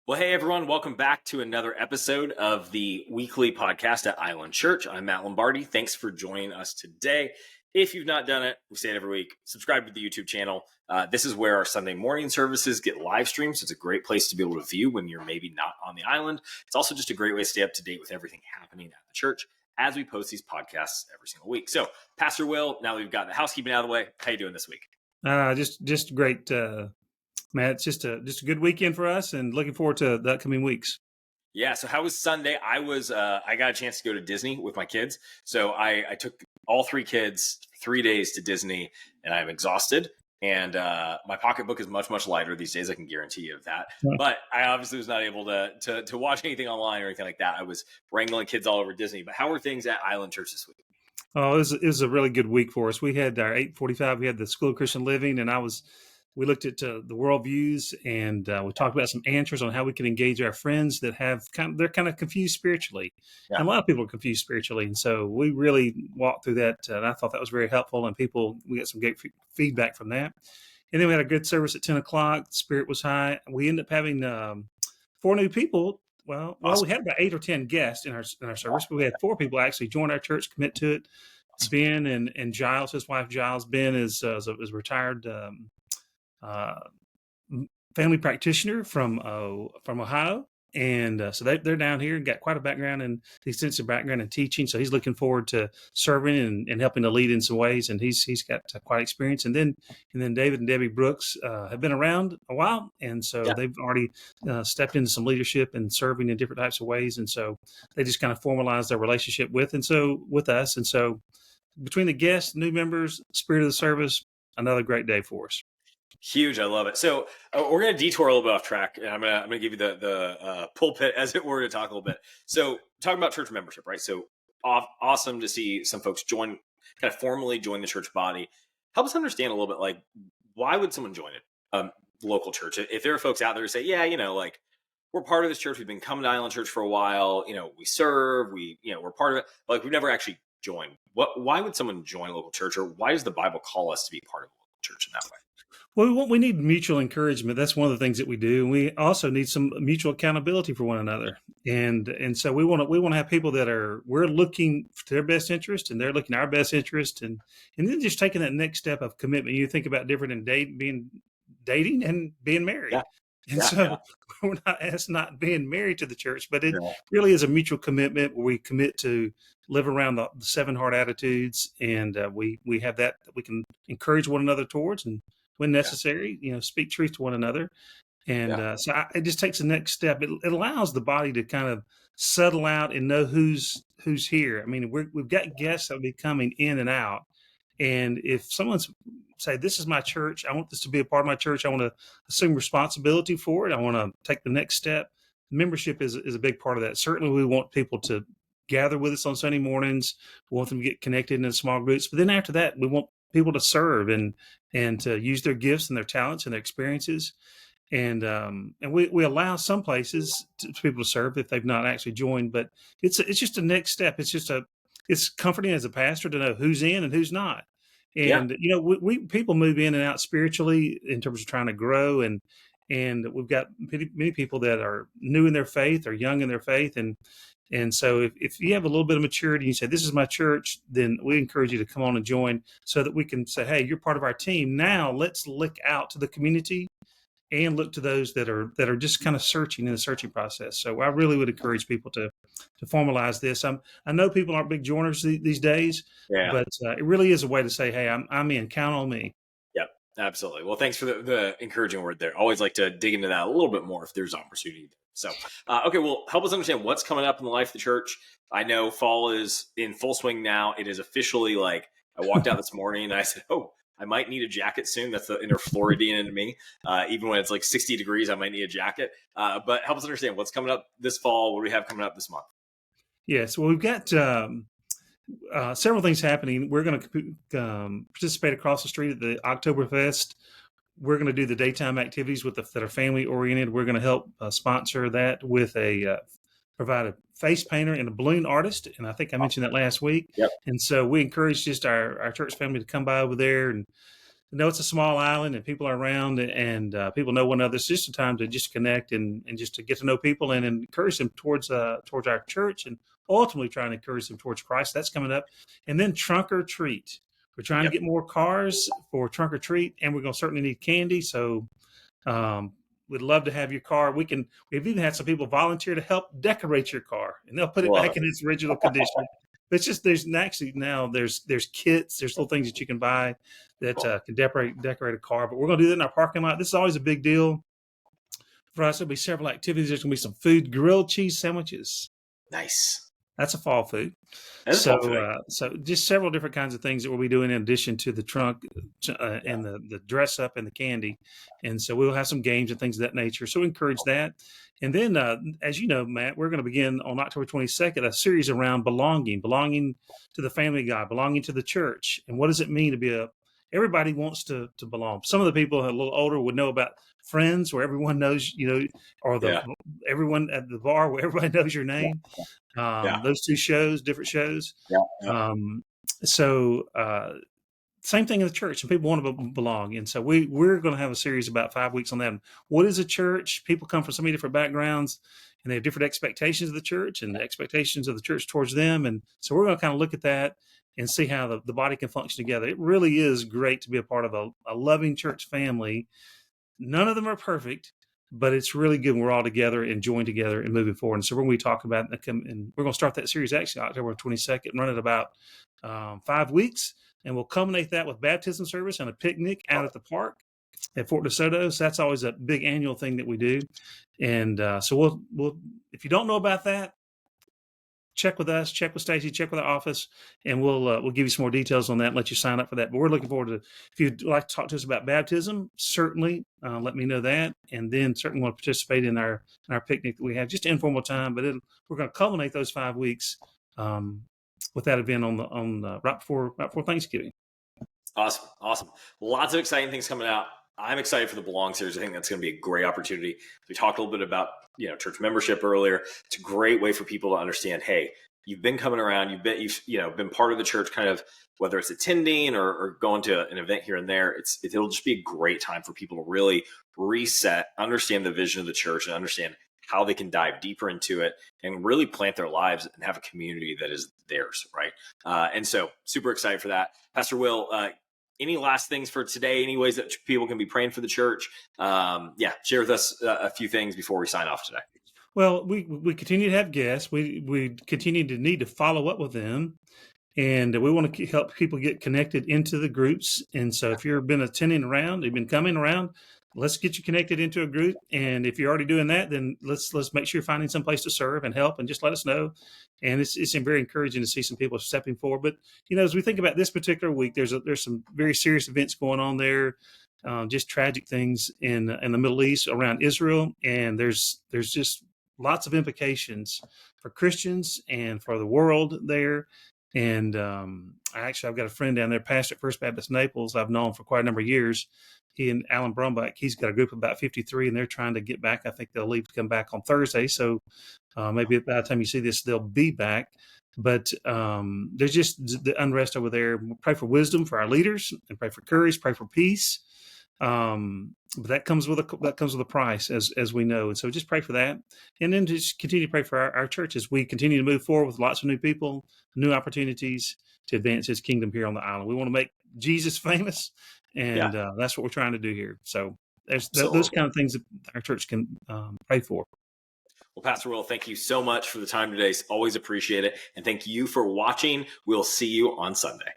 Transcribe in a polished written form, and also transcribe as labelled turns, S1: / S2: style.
S1: Well, hey everyone, welcome back to another episode of the weekly podcast at Island Church. I'm Matt Lombardi. Thanks for joining us today. If you've not done it, we say it every week, subscribe to the YouTube channel. This is where our Sunday morning services get live streamed, so it's a great place to be able to view when you're maybe not on the island. It's also just a great way to stay up to date with everything happening at the church as we post these podcasts every single week. So, Pastor Will, now that we've got the housekeeping out of the way, how you doing this week?
S2: Just great, Matt. It's just a good weekend for us, and looking forward to the upcoming weeks.
S1: Yeah. So how was Sunday? I got a chance to go to Disney with my kids. So I took all three kids 3 days to Disney, and I'm exhausted. And my pocketbook is much, much lighter these days. I can guarantee you of that.
S2: Yeah.
S1: But I obviously was not able to watch anything online or anything like that. I was wrangling kids all over Disney. But how were things at Island Church this week?
S2: Oh, it was a really good week for us. We had our 8:45. We had the School of Christian Living, and we looked at the worldviews, and we talked about some answers on how we can engage our friends that they're kind of confused spiritually,
S1: Yeah.
S2: and a lot of people are confused spiritually, and so we really walked through that, and I thought that was very helpful, and we got some great feedback from that. And then we had a good service at 10 o'clock. The spirit was high. We ended up having 4 new people. Well,
S1: Awesome.
S2: we had about 8 or 10 guests in our service, but we had 4 people actually join our church, commit to it. Ben and Giles, his wife Giles. Ben is a retired uh, family practitioner from Ohio, and so they're down here and got quite a background and extensive background in teaching. So he's looking forward to serving and helping to lead in some ways, and he's got quite experience. And then David and Debbie Brooks have been around a while, and so
S1: Yeah.
S2: they've already stepped into some leadership and serving in different types of ways. And so they just kind of formalized their relationship with us. And so between the guests, new members, spirit of the service, another great day for us.
S1: Huge. I love it. So we're going to detour a little bit off track, and I'm gonna give you the pulpit, as it were, to talk a little bit. So talking about church membership, right? So awesome to see some folks kind of formally join the church body. Help us understand a little bit, like, why would someone join it? Local church. If there are folks out there who say, yeah, like, we're part of this church, we've been coming to Island Church for a while, we serve, we're part of it, but like, we've never actually joined. Why would someone join a local church, or why does the Bible call us to be part of a local church in that way?
S2: Well, we need mutual encouragement. That's one of the things that we do. And we also need some mutual accountability for one another. And so we want to have people we're looking to their best interest, and they're looking to our best interest, and then just taking that next step of commitment. You think about different in dating and being married.
S1: Yeah.
S2: And so it's not being married to the church, but it
S1: Yeah.
S2: really is a mutual commitment where we commit to live around the 7 heart attitudes, and we have that we can encourage one another towards, and when necessary, speak truth to one another. And it just takes the next step. It allows the body to kind of settle out and know who's here. I mean, we've got guests that will be coming in and out. And if someone's say, this is my church, I want this to be a part of my church, I want to assume responsibility for it, I want to take the next step. Membership is a big part of that. Certainly we want people to gather with us on Sunday mornings. We want them to get connected in small groups. But then after that, we want people to serve and to use their gifts and their talents and their experiences. And we allow some places to people to serve if they've not actually joined, but it's just a next step. It's comforting as a pastor to know who's in and who's not. And we people move in and out spiritually in terms of trying to grow, and we've got many people that are new in their faith or young in their faith, and so if you have a little bit of maturity and you say, this is my church, then we encourage you to come on and join so that we can say, hey, you're part of our team. Now let's look out to the community and look to those that are just kind of searching in the searching process. So I really would encourage people to formalize this. I know people aren't big joiners these days, but it really is a way to say, hey, I'm in, count on me.
S1: Yep, absolutely. Well, thanks for the encouraging word there. Always like to dig into that a little bit more if there's opportunity. So, okay, well, help us understand what's coming up in the life of the church. I know fall is in full swing now. It is officially, like, I walked out this morning and I said, oh, I might need a jacket soon. That's the inner Floridian in me. Even when it's like 60 degrees, I might need a jacket. But help us understand what's coming up this fall. What do we have coming up this month?
S2: Yes, well, we've got several things happening. We're going to participate across the street at the Oktoberfest. We're going to do the daytime activities that are family oriented. We're going to help sponsor that with provide a face painter and a balloon artist. And I think I mentioned that last week.
S1: Yep.
S2: And so we encourage just our church family to come by over there and know it's a small island and people are around and people know one another. It's just a time to just connect and just to get to know people and encourage them towards our church and ultimately trying to encourage them towards Christ. That's coming up. And then trunk or treat. We're trying to
S1: Yep.
S2: get more cars for trunk or treat, and we're going to certainly need candy. So we'd love to have your car. We've even had some people volunteer to help decorate your car, and they'll put it
S1: Love
S2: back
S1: it.
S2: in its original condition. But it's just there's kits, there's little things that you can buy that
S1: Cool.
S2: can decorate a car. But we're going to do that in our parking lot. This is always a big deal for us. There'll be several activities. There's going to be some food, grilled cheese sandwiches.
S1: Nice.
S2: That's a fall food.
S1: That's
S2: So,
S1: fall food.
S2: so just several different kinds of things that we'll be doing in addition to the trunk and the dress up and the candy. And so we'll have some games and things of that nature. So we encourage that. And then, as you know, Matt, we're going to begin on October 22nd, a series around belonging to the family of God, belonging to the church. And what does it mean to be everybody wants to belong. Some of the people a little older would know about Friends, where everyone knows, or everyone at the bar where everybody knows your name.
S1: Yeah.
S2: Those two shows, different shows.
S1: Yeah.
S2: So same thing in the church, and people want to belong. And so we're going to have a series about 5 weeks on that. What is a church? People come from so many different backgrounds, and they have different expectations of the church and the expectations of the church towards them. And so we're going to kind of look at that and see how the body can function together. It really is great to be a part of a loving church family. None of them are perfect, but it's really good when we're all together and joined together and moving forward. And so we're going to talk about, and we're going to start that series actually October 22nd, run it about 5 weeks. And we'll culminate that with baptism service and a picnic out at the park at Fort DeSoto. So that's always a big annual thing that we do. And so we'll, if you don't know about that, check with us, check with Stacy, check with our office, and we'll give you some more details on that and let you sign up for that. But we're looking forward to, if you'd like to talk to us about baptism, certainly let me know that. And then certainly want to participate in our picnic that we have, just informal time, but we're going to culminate those 5 weeks with that event on right before Thanksgiving.
S1: Awesome. Lots of exciting things coming out. I'm excited for the Belong series. I think that's going to be a great opportunity. We talked a little bit about church membership earlier. It's a great way for people to understand, hey, you've been coming around, you've been part of the church, kind of whether it's attending or going to an event here and there. It'll just be a great time for people to really reset, understand the vision of the church, and understand how they can dive deeper into it and really plant their lives and have a community that is theirs, right? And so super excited for that. Pastor Will, any last things for today? Any ways that people can be praying for the church? Share with us a few things before we sign off today.
S2: Well, we continue to have guests. We continue to need to follow up with them, and we want to help people get connected into the groups. And so if you've been attending around, you've been coming around, let's get you connected into a group. And if you're already doing that, then let's make sure you're finding some place to serve and help, and just let us know. And it's very encouraging to see some people stepping forward. But as we think about this particular week, there's some very serious events going on there, just tragic things in the Middle East around Israel, and there's just lots of implications for Christians and for the world there. And I've got a friend down there, pastor at First Baptist Naples. I've known for quite a number of years. He and Alan Brumback, he's got a group of about 53, and they're trying to get back. I think they'll leave to come back on Thursday. So maybe by the time you see this, they'll be back. But there's just the unrest over there. Pray for wisdom for our leaders, and pray for courage, pray for peace. But that comes with a price, as we know. And so just pray for that. And then just continue to pray for our church as we continue to move forward with lots of new people, new opportunities to advance his kingdom here on the island. We want to make Jesus famous, and that's what we're trying to do here. So there's those kind of things that our church can pray for.
S1: Well, Pastor Will, thank you so much for the time today. Always appreciate it. And thank you for watching. We'll see you on Sunday.